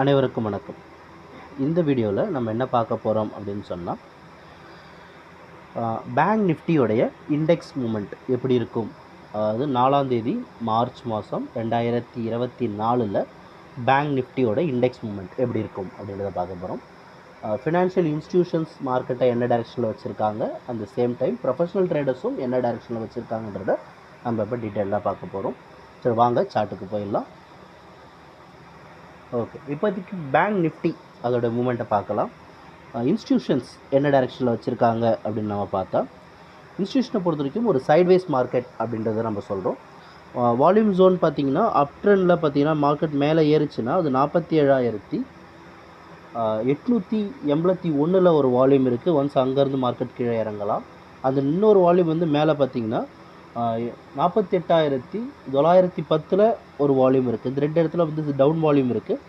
அனைவருக்கும் வணக்கம். இந்த வீடியோவில் நம்ம என்ன பார்க்க போகிறோம் அப்படின்னு சொன்னால், பேங்க் நிஃப்டியோடைய இண்டெக்ஸ் மூமெண்ட் எப்படி இருக்கும், அதாவது 4ஆம் தேதி மார்ச் மாதம் 2024 பேங்க் நிஃப்டியோட இண்டெக்ஸ் மூமெண்ட் எப்படி இருக்கும் அப்படின்றத பார்க்க போகிறோம். ஃபினான்ஷியல் இன்ஸ்டிடியூஷன்ஸ் மார்க்கெட்டை என்ன டைரெக்ஷனில் வச்சுருக்காங்க, அந்த சேம் டைம் ப்ரொஃபஷனல் ட்ரேடர்ஸும் என்ன டைரெக்ஷனில் வச்சுருக்காங்கன்றத நம்ம இப்போ டீட்டெயிலாக பார்க்க போகிறோம். சரி, வாங்க சார்ட்டுக்கு போயிடலாம். ஓகே, இப்போதைக்கு பேங்க் நிஃப்டி அதோட மூமெண்ட்டை பார்க்கலாம். இன்ஸ்டிடியூஷன்ஸ் என்ன டைரெக்ஷனில் வச்சுருக்காங்க அப்படின்னு நம்ம பார்த்தா, இன்ஸ்டிடியூஷனை பொறுத்த வரைக்கும் ஒரு சைட்வேஸ் மார்க்கெட் அப்படின்றத நம்ம சொல்கிறோம். வால்யூம் ஜோன் பார்த்திங்கன்னா அப் ட்ரெண்டில் பார்த்திங்கன்னா மார்க்கெட் மேலே ஏறிச்சுன்னா அது 47,881 ஒரு வால்யூம் இருக்குது. ஒன்ஸ் அங்கேருந்து மார்க்கெட் கீழே இறங்கலாம். அந்த இன்னொரு வால்யூம் வந்து மேலே பார்த்திங்கன்னா 48,910 ஒரு வால்யூம் இருக்குது. இந்த ரெண்டு இடத்துல வந்து டவுன் வால்யூம் இருக்குது.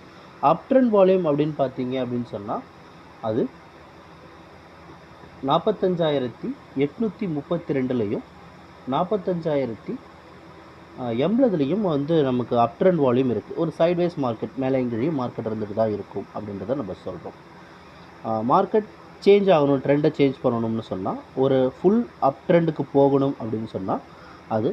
அப் ட்ரெண்ட் வால்யூம் அப்படின்னு பார்த்தீங்க அப்படின்னு சொன்னால் அது 45,832லையும் 45,080லையும் வந்து நமக்கு அப் ட்ரெண்ட் வால்யூம் இருக்குது. ஒரு சைட்வேஸ் மார்க்கெட், மேலே எங்கேயும் மார்க்கெட் இருந்துட்டு தான் இருக்கும் அப்படின்றத நம்ம சொல்கிறோம். மார்க்கெட் சேஞ்ச் ஆகணும், ட்ரெண்டை சேஞ்ச் பண்ணணும்னு சொன்னால், ஒரு ஃபுல் அப் ட்ரெண்டுக்கு போகணும் அப்படின்னு சொன்னால் அது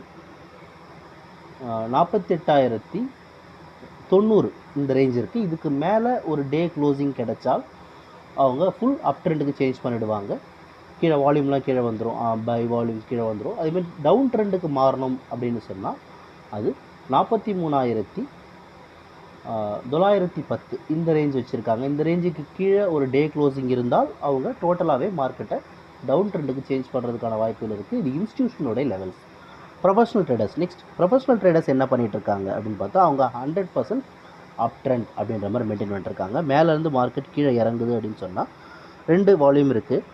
48,090 இந்த ரேஞ்ச் இருக்குது. இதுக்கு மேலே ஒரு டே க்ளோசிங் கிடைச்சால் அவங்க ஃபுல் அப் ட்ரெண்டுக்கு சேஞ்ச் பண்ணிவிடுவாங்க. கீழே வால்யூம்லாம் கீழே வந்துடும், பை வால்யூம் கீழே வந்துடும். அதேமாதிரி டவுன் ட்ரெண்டுக்கு மாறணும் அப்படின்னு சொன்னால் அது 43,910 இந்த ரேஞ்ச் வச்சுருக்காங்க. இந்த ரேஞ்சுக்கு கீழே ஒரு டே க்ளோசிங் இருந்தால் அவங்க டோட்டலாகவே மார்க்கெட்டை டவுன் ட்ரெண்டுக்கு சேஞ்ச் பண்ணுறதுக்கான வாய்ப்புகள் இருக்குது. இது இன்ஸ்டிடியூஷனோட levels. Professional traders next. Professional traders என்ன பண்ணிகிட்ருக்காங்க அப்படின்னு பார்த்தா, அவங்க 100% அப் ட்ரெண்ட் அப்படின்ற மாதிரி மெயின்டைன் பண்ணிட்டுருக்காங்க. மேலேருந்து மார்க்கெட் கீழே இறங்குது அப்படின்னு சொன்னால் ரெண்டு வால்யூம் இருக்குது.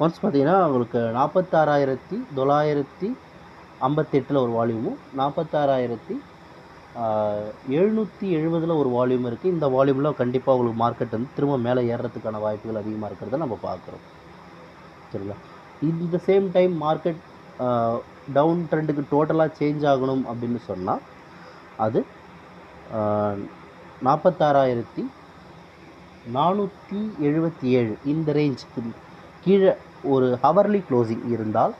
ஒன்ஸ் பார்த்திங்கன்னா உங்களுக்கு 46,958 ஒரு வால்யூமும் 46,770 ஒரு வால்யூம் இருக்குது. இந்த வால்யூமில் கண்டிப்பாக உங்களுக்கு மார்க்கெட் வந்து திரும்ப மேலே ஏறுறதுக்கான வாய்ப்புகள் அதிகமாக இருக்கிறத நம்ம பார்க்குறோம். சரிங்களா? இந்த சேம் டைம் மார்க்கெட் டவுன் ட்ரெண்டுக்கு டோட்டலாக சேஞ்ச் ஆகணும் அப்படின்னு சொன்னால் அது 46,477 இந்த ரேஞ்சுக்கு கீழே ஒரு ஹவர்லி க்ளோசிங் இருந்தால்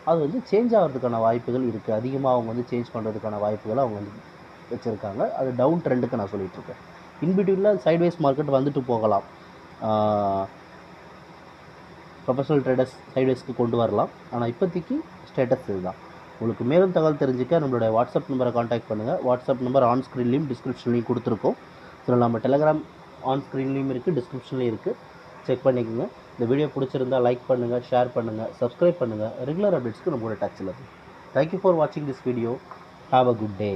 அது வந்து சேஞ்ச் ஆகிறதுக்கான வாய்ப்புகள் இருக்குது. அதிகமாக அவங்க வந்து சேஞ்ச் பண்ணுறதுக்கான வாய்ப்புகளை அவங்க வந்து வச்சுருக்காங்க. அது டவுன் ட்ரெண்டுக்கு நான் சொல்லிகிட்ருக்கேன். இன்பிட்வீனில் சைட்வேஸ் மார்க்கெட் வந்துட்டு போகலாம். ப்ரொஃபஷனல் ட்ரேடர்ஸ் சைட்வேஸ்க்கு கொண்டு வரலாம். ஆனால் இப்போதைக்கு ஸ்டேட்டஸ் இதுதான். உங்களுக்கு மேலும் தகவல் தெரிஞ்சுக்க நம்மளுடைய வாட்ஸ்அப் நம்பரை காண்டாக்ட் பண்ணுங்கள். வாட்ஸ்அப் நம்பர் ஆன் ஸ்க்ரீன்லேயும் டிஸ்கிரிப்ஷன்லேயும் கொடுத்துருக்கோம். ஸோ நம்ம டெலகிராம் ஆன் ஸ்க்ரீன்லேயும் இருக்குது, டிஸ்கிரிப்ஷன்லேயும் இருக்குது. செக் பண்ணிக்கோங்க. இந்த வீடியோ பிடிச்சிருந்தால் லைக் பண்ணுங்கள், ஷேர் பண்ணுங்கள், சப்ஸ்கிரைப் பண்ணுங்கள். ரெகுலர் அப்டேட்ஸ்க்கு நம்மளோட டச்சில் இருக்குது. தேங்க்யூ ஃபார் வாட்சிங் this video. Have a good day.